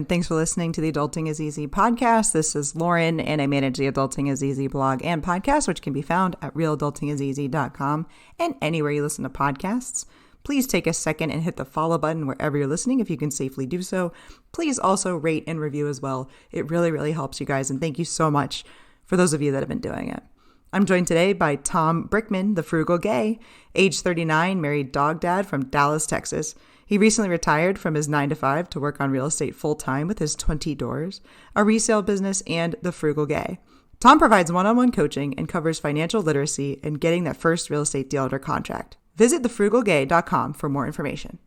and thanks for listening to the Adulting is Easy podcast. This is Lauren, and I manage the Adulting is Easy blog and podcast, which can be found at realadultingiseasy.com and anywhere you listen to podcasts. Please take a second and hit the follow button wherever you're listening if you can safely do so. Please also rate and review as well. It really, really helps you guys, and thank you so much for those of you that have been doing it. I'm joined today by Tom Brickman the Frugal Gay, age 39, married dog dad from Dallas, Texas. He recently retired from his 9-to-5 to work on real estate full-time with his 20 doors, a resale business, and the Frugal Gay. Tom provides one-on-one coaching and covers financial literacy and getting that first real estate deal under contract. Visit thefrugalgay.com for more information.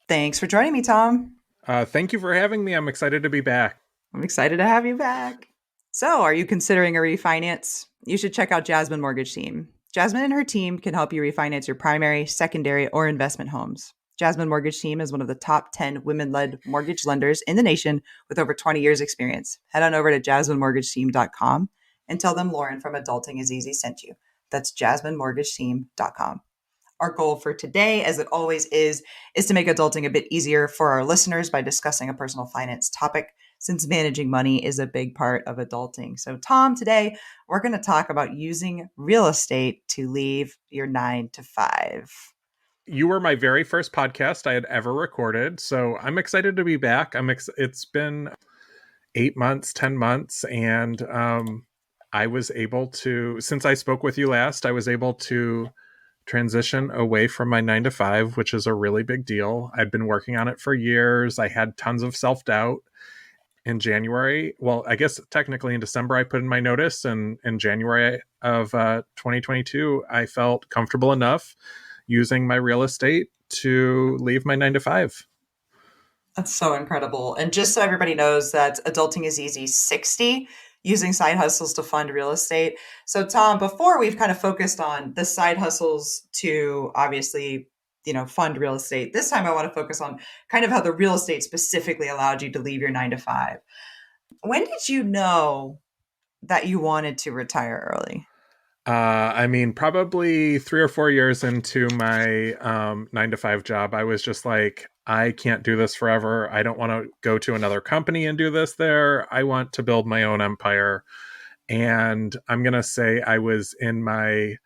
Thanks for joining me, Tom. Thank you for having me. I'm excited to be back. I'm excited to have you back. So, are you considering a refinance? You should check out Jasmine Mortgage Team. Jasmine and her team can help you refinance your primary, secondary, or investment homes. Jasmine Mortgage Team is one of the top 10 women-led mortgage lenders in the nation with over 20 years experience. Head on over to jasminemortgageteam.com and tell them Lauren from Adulting is Easy sent you. That's jasminemortgageteam.com. Our goal for today, as it always is to make adulting a bit easier for our listeners by discussing a personal finance topic, since managing money is a big part of adulting. So, Tom, today we're going to talk about using real estate to leave your 9-to-5. You were my very first podcast I had ever recorded, so I'm excited to be back. It's been 8 months, 10 months, and I was able to, since I spoke with you last, I was able to transition away from my 9-to-5, which is a really big deal. I'd been working on it for years. I had tons of self-doubt. In January, well, I guess technically in December, I put in my notice, and in January of 2022, I felt comfortable enough using my real estate to leave my 9-to-5. That's so incredible. And just so everybody knows, that Adulting is Easy 60, using side hustles to fund real estate. So, Tom, before we've kind of focused on the side hustles to obviously, fund real estate, this time I want to focus on kind of how the real estate specifically allowed you to leave your 9-to-5. When did you know that you wanted to retire early? Probably 3 or 4 years into my 9-to-5 job, I was just like, I can't do this forever. I don't want to go to another company and do this there. I want to build my own empire. And I'm going to say I was in my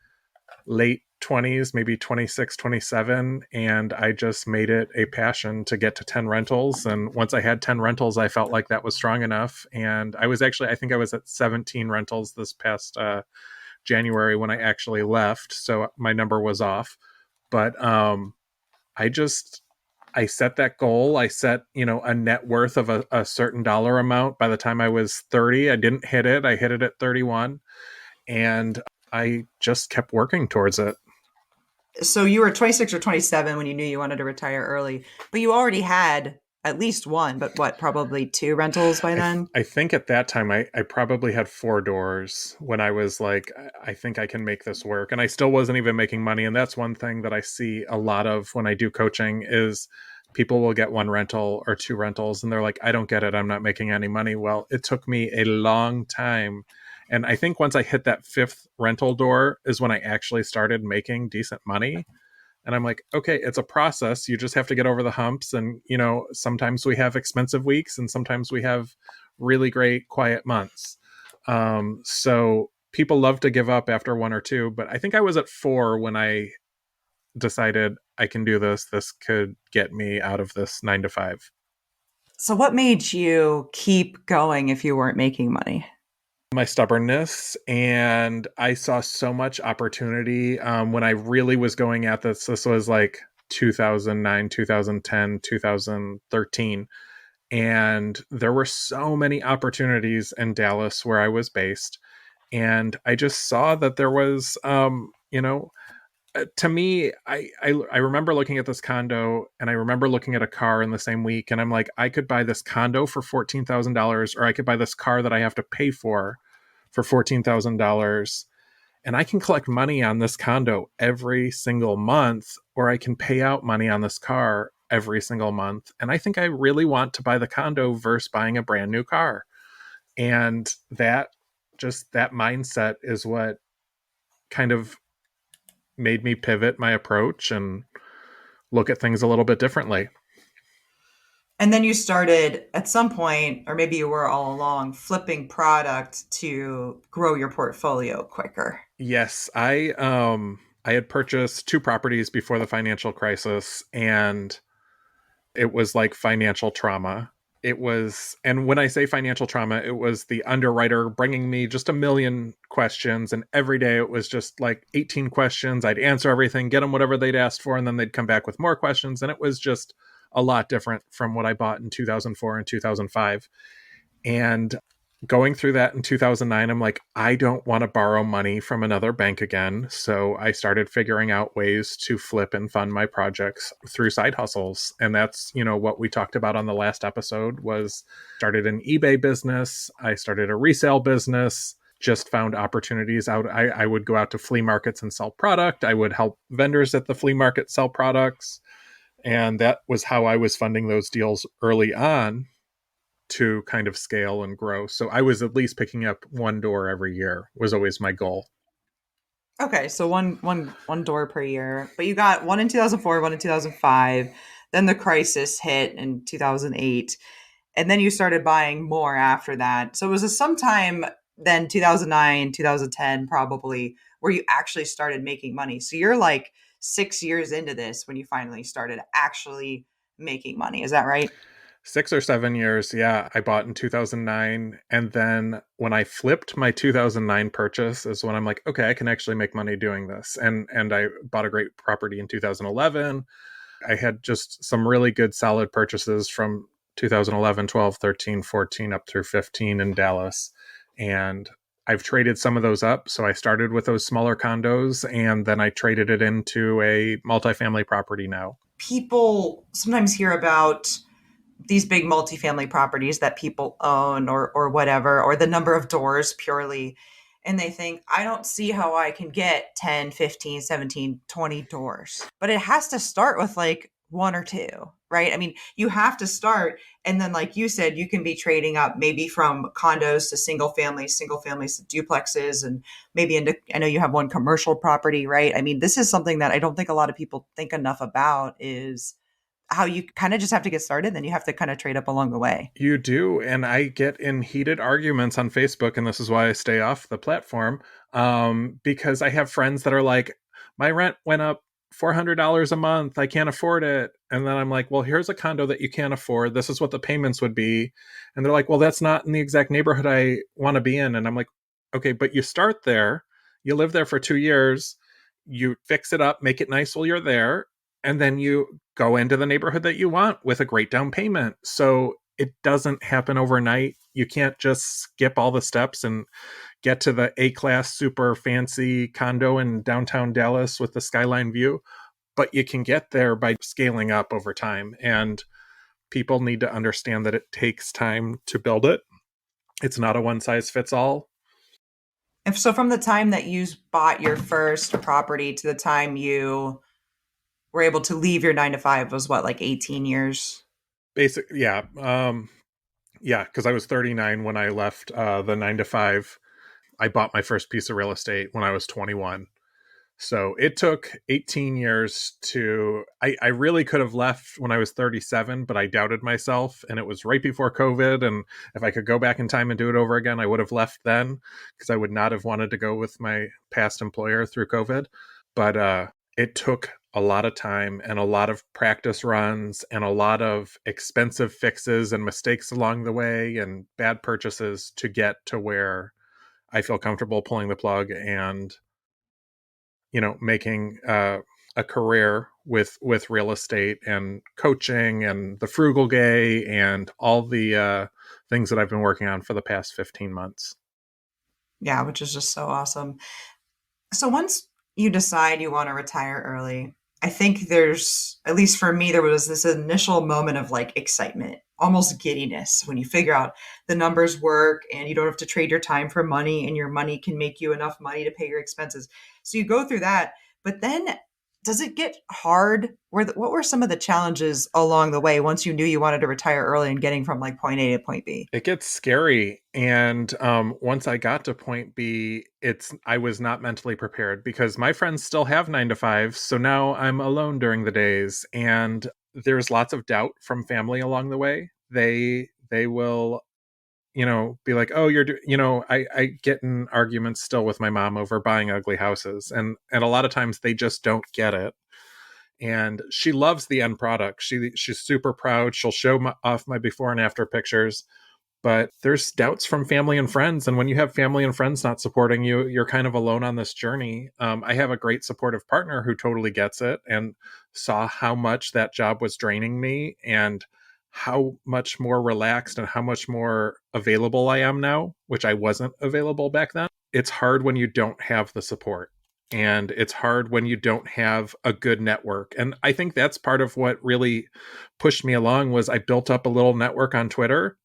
late 20s, maybe 26, 27. And I just made it a passion to get to 10 rentals. And once I had 10 rentals, I felt like that was strong enough. And I think I was at 17 rentals this past January when I actually left. So my number was off. But I set that goal. I set, a net worth of a certain dollar amount. By the time I was 30, I didn't hit it. I hit it at 31. And I just kept working towards it. So you were 26 or 27 when you knew you wanted to retire early, but you already had at least one, but probably 2 rentals by then? I think at that time, I probably had 4 doors when I was like, I think I can make this work. And I still wasn't even making money. And that's one thing that I see a lot of when I do coaching is people will get 1 rental or 2 rentals. And they're like, I don't get it. I'm not making any money. Well, it took me a long time. And I think once I hit that 5th rental door is when I actually started making decent money. And I'm like, okay, it's a process. You just have to get over the humps. And, sometimes we have expensive weeks and sometimes we have really great quiet months. So people love to give up after 1 or 2, but I think I was at 4 when I decided I can do this. This could get me out of this 9-to-5. So what made you keep going if you weren't making money? My stubbornness, and I saw so much opportunity when I really was going at this. This was like 2009, 2010, 2013. And there were so many opportunities in Dallas where I was based. And I just saw that there was, to me, I remember looking at this condo and I remember looking at a car in the same week. And I'm like, I could buy this condo for $14,000, or I could buy this car that I have to pay for $14,000. And I can collect money on this condo every single month, or I can pay out money on this car every single month. And I think I really want to buy the condo versus buying a brand new car. And that mindset is what kind of made me pivot my approach and look at things a little bit differently. And then you started at some point, or maybe you were all along, flipping product to grow your portfolio quicker. Yes, I had purchased two properties before the financial crisis, and it was like financial trauma. It was, and when I say financial trauma, it was the underwriter bringing me just a million questions, and every day it was just like 18 questions. I'd answer everything, get them whatever they'd asked for, and then they'd come back with more questions, and it was just a lot different from what I bought in 2004 and 2005. And going through that in 2009, I'm like, I don't want to borrow money from another bank again. So I started figuring out ways to flip and fund my projects through side hustles. And that's, what we talked about on the last episode was started an eBay business. I started a resale business, just found opportunities out. I would go out to flea markets and sell product. I would help vendors at the flea market sell products. And that was how I was funding those deals early on to kind of scale and grow. So I was at least picking up one door every year was always my goal. Okay, so one door per year, but you got one in 2004, one in 2005. Then the crisis hit in 2008, and then you started buying more after that. So it was a sometime then 2009, 2010 probably where you actually started making money. So you're like 6 years into this when you finally started actually making money. Is that right? 6 or 7 years, yeah. I bought in 2009, and then when I flipped my 2009 purchase is when I'm like, okay, I can actually make money doing this. And I bought a great property in 2011. I had just some really good solid purchases from 2011, 12, 13, 14 up through 15 in Dallas. And I've traded some of those up. So I started with those smaller condos, and then I traded it into a multifamily property now. People sometimes hear about these big multifamily properties that people own or whatever, or the number of doors purely. And they think, I don't see how I can get 10, 15, 17, 20 doors. But it has to start with like one or two, right? I mean, you have to start. And then, like you said, you can be trading up maybe from condos to single families to duplexes, and maybe into, I know you have one commercial property, right? I mean, this is something that I don't think a lot of people think enough about is how you kind of just have to get started, then you have to kind of trade up along the way. You do, and I get in heated arguments on Facebook, and this is why I stay off the platform. Because I have friends that are like, my rent went up $400 a month. I can't afford it. And then I'm like, well, here's a condo that you can't afford. This is what the payments would be. And they're like, well, that's not in the exact neighborhood I want to be in. And I'm like, okay, but you start there, you live there for 2 years, you fix it up, make it nice while you're there, and then you go into the neighborhood that you want with a great down payment. So it doesn't happen overnight. You can't just skip all the steps and get to the A-class super fancy condo in downtown Dallas with the skyline view, but you can get there by scaling up over time. And people need to understand that it takes time to build it. It's not a one size fits all. And so from the time that you bought your first property to the time you were able to leave your 9 to 5 was what, like 18 years? Basically, yeah. Yeah, because I was 39 when I left the 9 to 5. I bought my first piece of real estate when I was 21. So it took 18 years to, I really could have left when I was 37, but I doubted myself. And it was right before COVID. And if I could go back in time and do it over again, I would have left then because I would not have wanted to go with my past employer through COVID. But it took a lot of time and a lot of practice runs and a lot of expensive fixes and mistakes along the way and bad purchases to get to where I feel comfortable pulling the plug and making a career with real estate and coaching and the Frugal Gay and all the things that I've been working on for the past 15 months. Yeah, which is just so awesome. So once you decide you want to retire early, I think there's, at least for me, there was this initial moment of like excitement, almost giddiness when you figure out the numbers work and you don't have to trade your time for money and your money can make you enough money to pay your expenses. So you go through that, but then does it get hard? What were some of the challenges along the way once you knew you wanted to retire early and getting from like point A to point B? It gets scary, and once I got to point B, I was not mentally prepared because my friends still have 9 to 5, so now I'm alone during the days, and there's lots of doubt from family along the way. They will, be like, oh, I get in arguments still with my mom over buying ugly houses. And a lot of times they just don't get it. And she loves the end product. She's super proud. She'll show off my before and after pictures, but there's doubts from family and friends. And when you have family and friends not supporting you, you're kind of alone on this journey. I have a great supportive partner who totally gets it and saw how much that job was draining me and how much more relaxed and how much more available I am now, which I wasn't available back then. It's hard when you don't have the support. And it's hard when you don't have a good network. And I think that's part of what really pushed me along was I built up a little network on Twitter.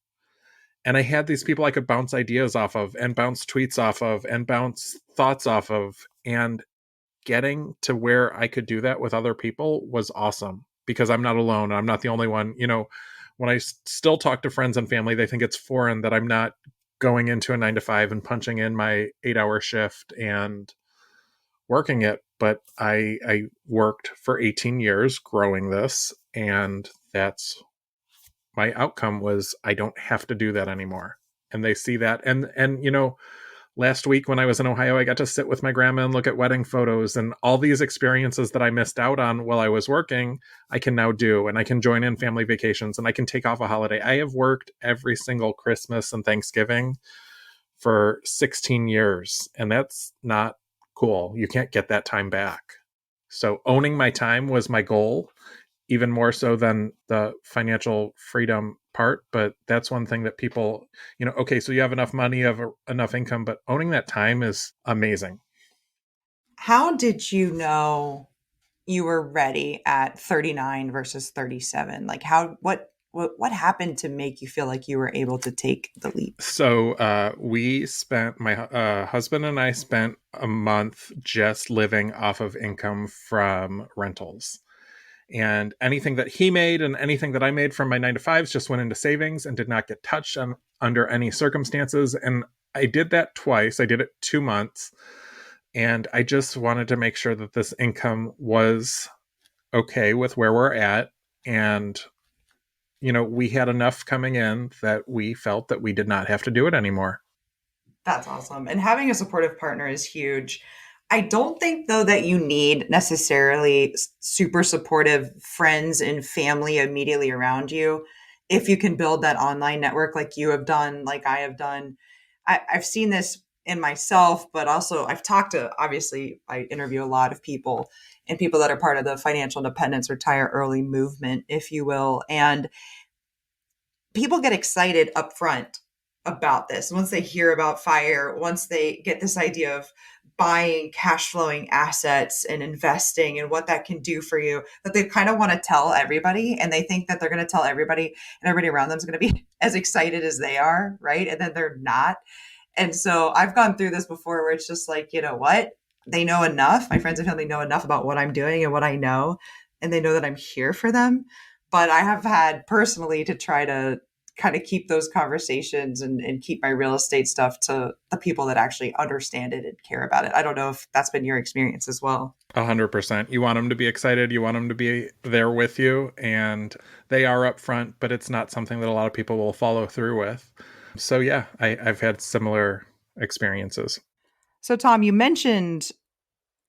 And I had these people I could bounce ideas off of and bounce tweets off of and bounce thoughts off of. And getting to where I could do that with other people was awesome because I'm not alone. I'm not the only one. When I still talk to friends and family, they think it's foreign that I'm not going into a 9 to 5 and punching in my 8-hour shift and working it. But I worked for 18 years growing this, and that's my outcome was I don't have to do that anymore. And they see that. And last week when I was in Ohio, I got to sit with my grandma and look at wedding photos and all these experiences that I missed out on while I was working, I can now do. And I can join in family vacations and I can take off a holiday. I have worked every single Christmas and Thanksgiving for 16 years. And that's not cool. You can't get that time back. So owning my time was my goal, even more so than the financial freedom part. But that's one thing that people, okay, so you have enough money, you have enough income, but owning that time is amazing. How did you know you were ready at 39 versus 37? Like what happened to make you feel like you were able to take the leap? So my husband and I spent a month just living off of income from rentals. And anything that he made and anything that I made from my 9 to 5s just went into savings and did not get touched under any circumstances. And I did that twice. I did it 2 months. And I just wanted to make sure that this income was okay with where we're at. And, we had enough coming in that we felt that we did not have to do it anymore. That's awesome. And having a supportive partner is huge. I don't think, though, that you need necessarily super supportive friends and family immediately around you if you can build that online network like you have done, like I have done. I've seen this in myself, but also I've talked to, obviously, I interview a lot of people and people that are part of the financial independence, retire early movement, if you will. And people get excited up front about this. Once they hear about FIRE, once they get this idea of buying cash flowing assets and investing and what that can do for you, that they kind of want to tell everybody, and they think that they're going to tell everybody and everybody around them is going to be as excited as they are, right? And then they're not. And so I've gone through this before where it's just like, you know what? They know enough. My friends and family know enough about what I'm doing and what I know, and they know that I'm here for them. But I have had personally to try to kind of keep those conversations and keep my real estate stuff to the people that actually understand it and care about it. I don't know if that's been your experience as well. 100%. You want them to be excited. You want them to be there with you, and they are upfront, but it's not something that a lot of people will follow through with. So yeah, I've had similar experiences. So Tom, you mentioned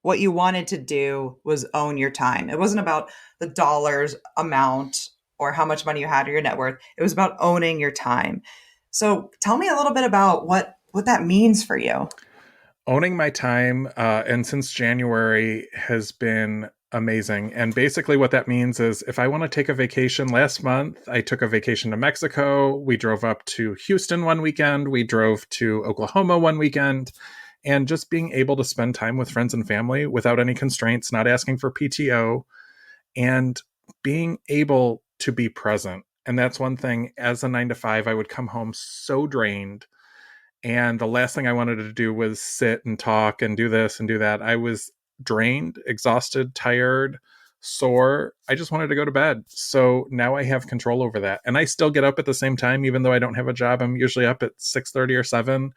what you wanted to do was own your time. It wasn't about the dollars amount or how much money you had or your net worth. It was about owning your time. So tell me a little bit about what that means for you. Owning my time, and since January, has been amazing. And basically what that means is if I want to take a vacation, last month, I took a vacation to Mexico. We drove up to Houston one weekend. We drove to Oklahoma one weekend. And just being able to spend time with friends and family without any constraints, not asking for PTO, and being able to be present. And that's one thing. As a 9 to 5, I would come home so drained. And the last thing I wanted to do was sit and talk and do this and do that. I was drained, exhausted, tired, sore. I just wanted to go to bed. So now I have control over that. And I still get up at the same time, even though I don't have a job. I'm usually up at 6:30 or 7.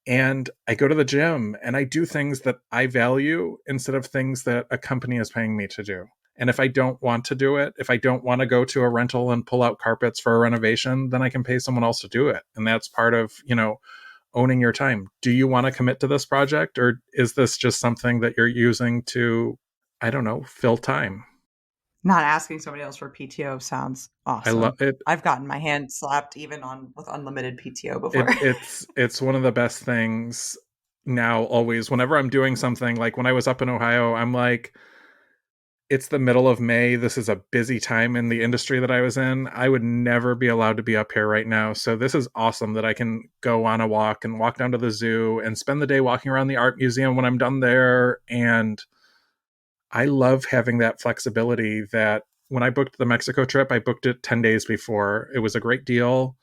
And I go to the gym and I do things that I value instead of things that a company is paying me to do. And if I don't want to do it, if I don't want to go to a rental and pull out carpets for a renovation, then I can pay someone else to do it. And that's part of, owning your time. Do you want to commit to this project, or is this just something that you're using to, I don't know, fill time? Not asking somebody else for PTO sounds I love awesome. it. I've gotten my hand slapped even on with unlimited PTO before. It's one of the best things now, always. Whenever I'm doing something, like when I was up in Ohio, I'm like, it's the middle of May. This is a busy time in the industry that I was in. I would never be allowed to be up here right now. So this is awesome that I can go on a walk and walk down to the zoo and spend the day walking around the art museum when I'm done there. And I love having that flexibility. That when I booked the Mexico trip, I booked it 10 days before. It was a great deal.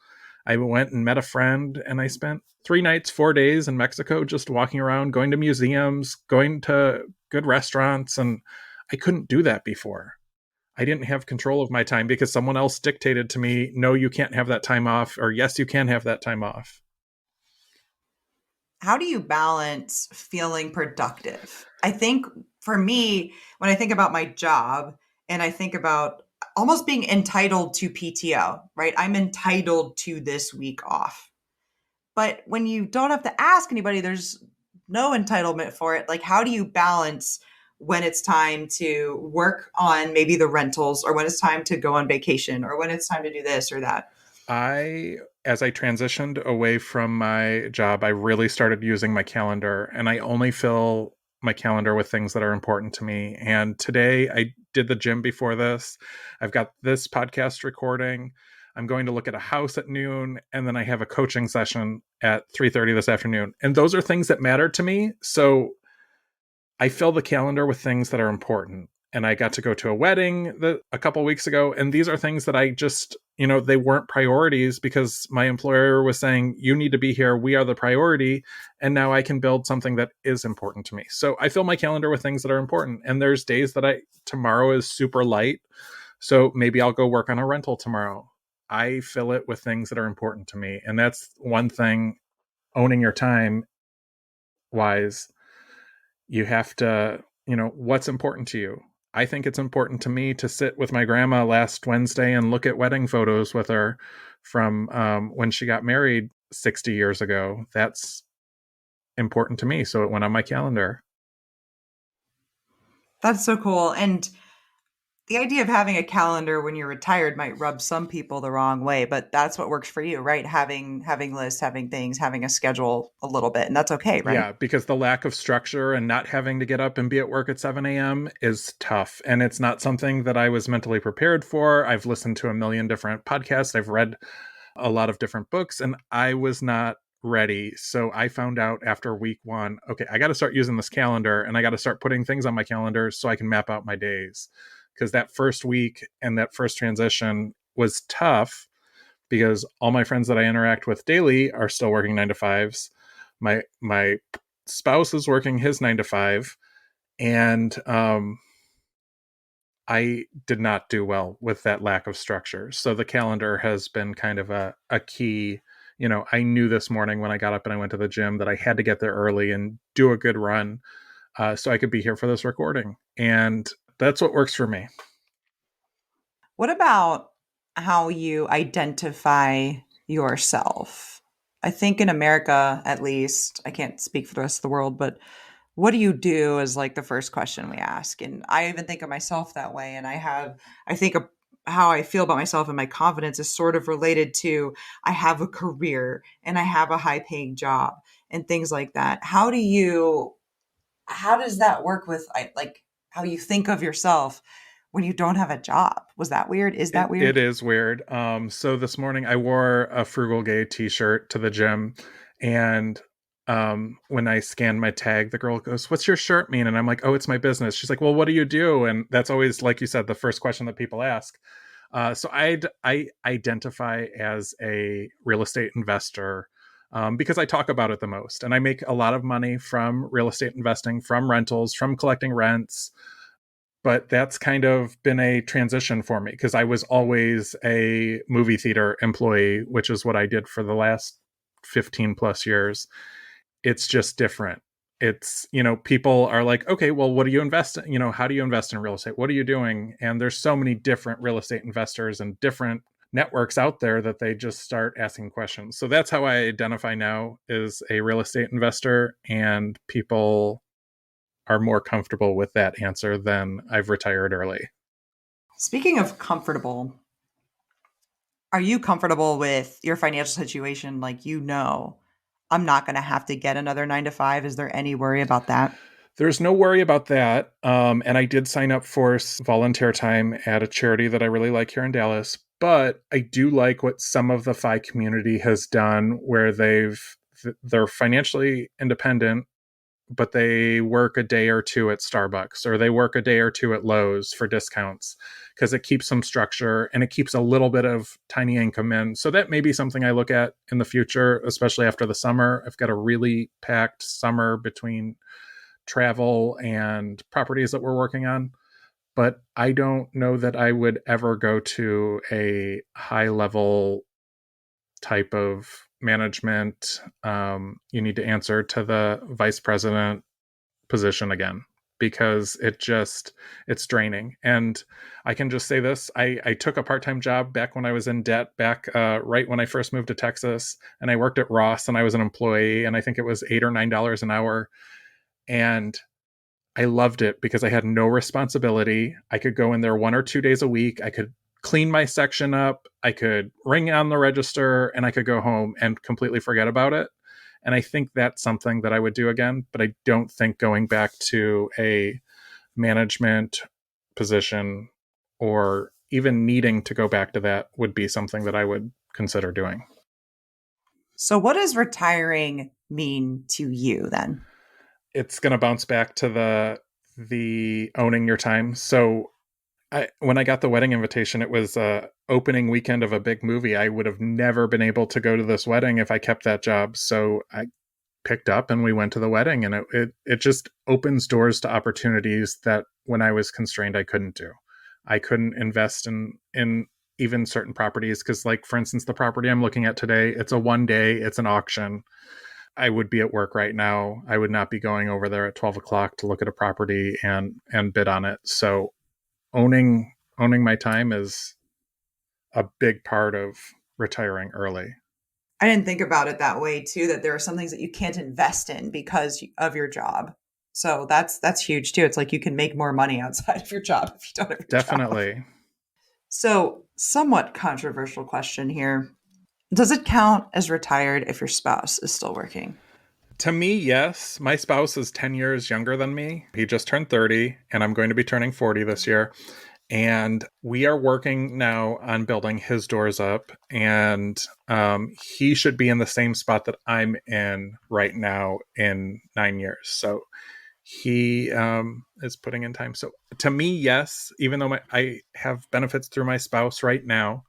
I went and met a friend, and I spent 3 nights, 4 days in Mexico, just walking around, going to museums, going to good restaurants. And I couldn't do that before. I didn't have control of my time because someone else dictated to me, no, you can't have that time off, or yes, you can have that time off. How do you balance feeling productive? I think for me, when I think about my job and I think about almost being entitled to PTO, right? I'm entitled to this week off. But when you don't have to ask anybody, there's no entitlement for it. Like, how do you balance when it's time to work on maybe the rentals, or when it's time to go on vacation, or when it's time to do this or that? As I transitioned away from my job, I really started using my calendar, and I only fill my calendar with things that are important to me. And today I did the gym before this. I've got this podcast recording. I'm going to look at a house at noon, and then I have a coaching session at 3:30 this afternoon. And those are things that matter to me. So I fill the calendar with things that are important. And I got to go to a wedding a couple weeks ago. And these are things that I just, they weren't priorities because my employer was saying, you need to be here. We are the priority. And now I can build something that is important to me. So I fill my calendar with things that are important. And there's days that tomorrow is super light. So maybe I'll go work on a rental tomorrow. I fill it with things that are important to me. And that's one thing, owning your time wise. You have to, what's important to you. I think it's important to me to sit with my grandma last Wednesday and look at wedding photos with her from when she got married 60 years ago. That's important to me. So it went on my calendar. That's so cool. And the idea of having a calendar when you're retired might rub some people the wrong way, but that's what works for you, right? Having lists, having things, having a schedule a little bit, and that's okay, right? Yeah, because the lack of structure and not having to get up and be at work at 7 a.m. is tough. And it's not something that I was mentally prepared for. I've listened to a million different podcasts. I've read a lot of different books, and I was not ready. So I found out after week 1, okay, I got to start using this calendar, and I got to start putting things on my calendar so I can map out my days. Because that first week and that first transition was tough because all my friends that I interact with daily are still working 9 to 5s. My spouse is working his 9 to 5, and I did not do well with that lack of structure. So the calendar has been kind of a key. I knew this morning when I got up and I went to the gym that I had to get there early and do a good run so I could be here for this recording. And that's what works for me. What about how you identify yourself? I think in America, at least, I can't speak for the rest of the world, but what do you do is like the first question we ask. And I even think of myself that way. And I think of how I feel about myself and my confidence is sort of related to I have a career and I have a high paying job and things like that. How does that work with like how you think of yourself when you don't have a job? Was that weird? Is that weird? It is weird. So this morning I wore a Frugal Gay t-shirt to the gym, and when I scanned my tag, the girl goes, "What's your shirt mean?" And I'm like, "Oh, it's my business." She's like, "Well, what do you do?" And that's always, like you said, the first question that people ask. So I identify as a real estate investor because I talk about it the most, and I make a lot of money from real estate investing, from rentals, from collecting rents. But that's kind of been a transition for me because I was always a movie theater employee, which is what I did for the last 15 plus years. It's just different. It's, people are like, okay, well, what do you invest in? How do you invest in real estate? What are you doing? And there's so many different real estate investors and different networks out there that they just start asking questions. So that's how I identify now as a real estate investor, and people are more comfortable with that answer than I've retired early. Speaking of comfortable, are you comfortable with your financial situation? Like, I'm not going to have to get another 9 to 5. Is there any worry about that? There's no worry about that. And I did sign up for volunteer time at a charity that I really like here in Dallas. But I do like what some of the FI community has done, where they're financially independent, but they work a day or two at Starbucks, or they work a day or two at Lowe's for discounts, because it keeps some structure and it keeps a little bit of tiny income in. So that may be something I look at in the future, especially after the summer. I've got a really packed summer between travel and properties that we're working on. But I don't know that I would ever go to a high level type of management. You need to answer to the vice president position again, because it's draining. And I can just say this, I took a part-time job back when I was in debt, back right when I first moved to Texas, and I worked at Ross, and I was an employee, and I think it was $8 or $9 an hour. And I loved it because I had no responsibility. I could go in there 1 or 2 days a week. I could clean my section up. I could ring on the register, and I could go home and completely forget about it. And I think that's something that I would do again, but I don't think going back to a management position, or even needing to go back to that, would be something that I would consider doing. So, what does retiring mean to you then? It's going to bounce back to the owning your time. So when I got the wedding invitation, it was opening weekend of a big movie. I would have never been able to go to this wedding if I kept that job. So I picked up and we went to the wedding, and it just opens doors to opportunities that when I was constrained, I couldn't do. I couldn't invest in even certain properties, because, like, for instance, the property I'm looking at today, it's a 1 day, it's an auction. I would be at work right now. I would not be going over there at 12 o'clock to look at a property and bid on it. So owning my time is a big part of retiring early. I didn't think about it that way too, that there are some things that you can't invest in because of your job. So that's huge too. It's like you can make more money outside of your job if you don't have your Definitely. job. So, somewhat controversial question here. Does it count as retired if your spouse is still working? To me, yes. My spouse is 10 years younger than me. He just turned 30, and I'm going to be turning 40 this year. And we are working now on building his doors up. And he should be in the same spot that I'm in right now in 9 years. So he is putting in time. So to me, yes, even though I have benefits through my spouse right now.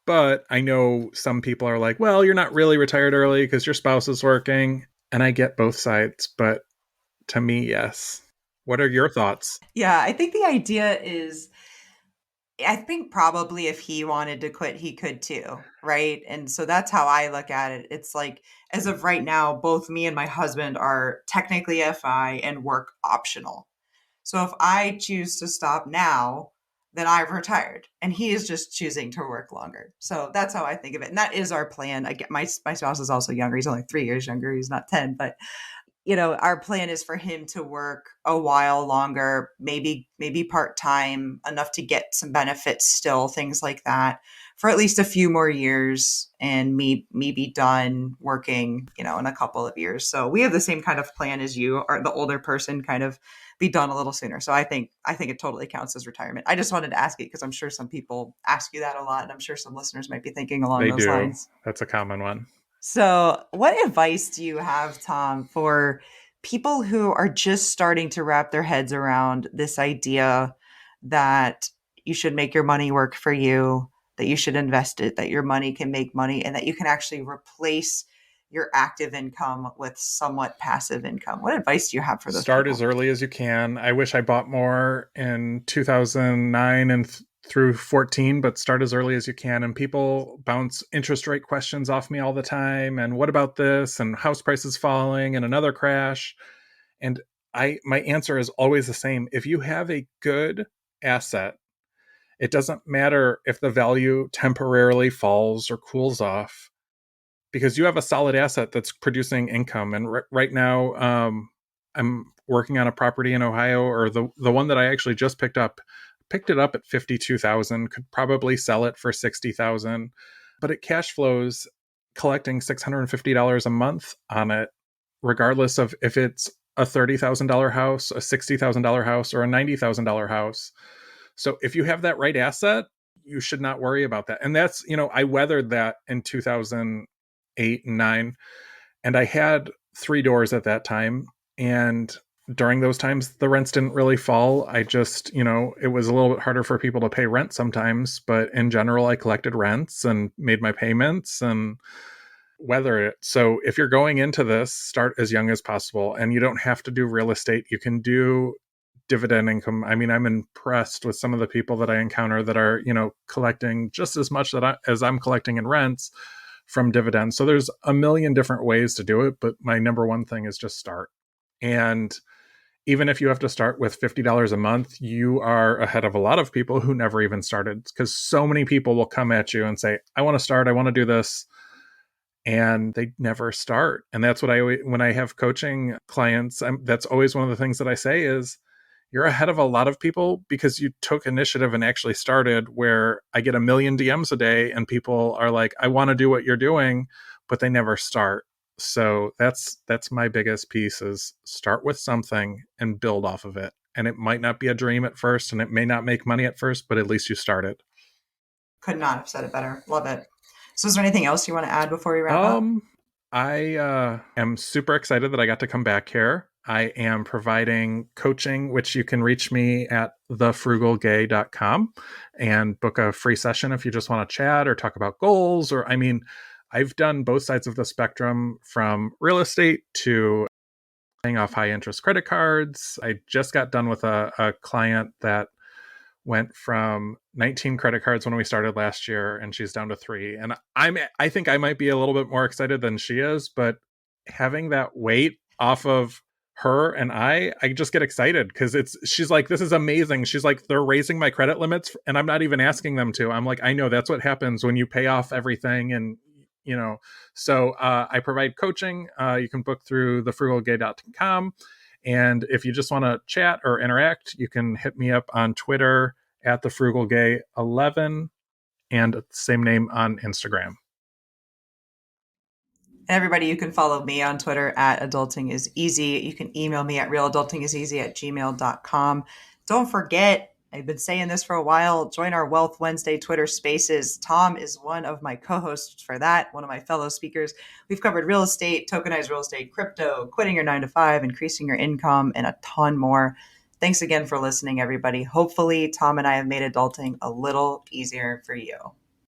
But I know some people are like, well, you're not really retired early because your spouse is working. And I get both sides. But to me, yes. What are your thoughts? Yeah, I think the idea is, I think probably if he wanted to quit, he could too, right? And so that's how I look at it. It's like, as of right now, both me and my husband are technically FI and work optional. So if I choose to stop now, then I've retired, and he is just choosing to work longer. So that's how I think of it, and that is our plan. I get my spouse is also younger. He's only 3 years younger. He's not 10, but our plan is for him to work a while longer, maybe part-time, enough to get some benefits still, things like that, for at least a few more years, and me be done working, in a couple of years. So we have the same kind of plan as you, or the older person kind of be done a little sooner. So I think it totally counts as retirement. I just wanted to ask it because I'm sure some people ask you that a lot, and I'm sure some listeners might be thinking along They those do. lines. That's a common one. So, what advice do you have, Tom, for people who are just starting to wrap their heads around this idea that you should make your money work for you, that you should invest it, that your money can make money, and that you can actually replace your active income with somewhat passive income? What advice do you have for those Start as people? early as you can. I wish I bought more in 2009 and through 14, but start as early as you can. And people bounce interest rate questions off me all the time. And what about this? And house prices falling and another crash. And my answer is always the same. If you have a good asset, it doesn't matter if the value temporarily falls or cools off, because you have a solid asset that's producing income. And right now, I'm working on a property in Ohio, or the one that I actually just picked it up at 52,000, could probably sell it for 60,000, but it cash flows collecting $650 a month on it, regardless of if it's a $30,000 house, a $60,000 house, or a $90,000 house. So if you have that right asset, you should not worry about that. And that's, I weathered that in 2008 and 9, and I had 3 doors at that time. And during those times, the rents didn't really fall. I just, it was a little bit harder for people to pay rent sometimes, but in general, I collected rents and made my payments and weathered it. So if you're going into this, start as young as possible, and you don't have to do real estate. You can do dividend income. I mean, I'm impressed with some of the people that I encounter that are, collecting just as much as I'm collecting in rents from dividends. So there's a million different ways to do it, but my number one thing is just start. And even if you have to start with $50 a month, you are ahead of a lot of people who never even started, because so many people will come at you and say, I want to start, I want to do this, and they never start. And that's what when I have coaching clients, that's always one of the things that I say is, you're ahead of a lot of people because you took initiative and actually started. Where I get a million DMs a day and people are like, I want to do what you're doing, but they never start. So that's my biggest piece, is start with something and build off of it. And it might not be a dream at first, and it may not make money at first, but at least you started. Could not have said it better. Love it. So is there anything else you want to add before we wrap up? I am super excited that I got to come back here. I am providing coaching, which you can reach me at thefrugalgay.com and book a free session if you just want to chat or talk about goals. Or, I've done both sides of the spectrum, from real estate to paying off high interest credit cards. I just got done with a client that went from 19 credit cards when we started last year, and she's down to 3. And I think I might be a little bit more excited than she is, but having that weight off of her and I just get excited, because she's like, this is amazing. She's like, they're raising my credit limits and I'm not even asking them to. I'm like, I know that's what happens when you pay off everything. And so I provide coaching. You can book through thefrugalgay.com. And if you just want to chat or interact, you can hit me up on Twitter at thefrugalgay11, and same name on Instagram. Everybody, you can follow me on Twitter at adultingiseasy. You can email me at realadultingiseasy@gmail.com. Don't forget, I've been saying this for a while, join our Wealth Wednesday Twitter Spaces. Tom is one of my co-hosts for that, one of my fellow speakers. We've covered real estate, tokenized real estate, crypto, quitting your 9-to-5, increasing your income, and a ton more. Thanks again for listening, everybody. Hopefully, Tom and I have made adulting a little easier for you.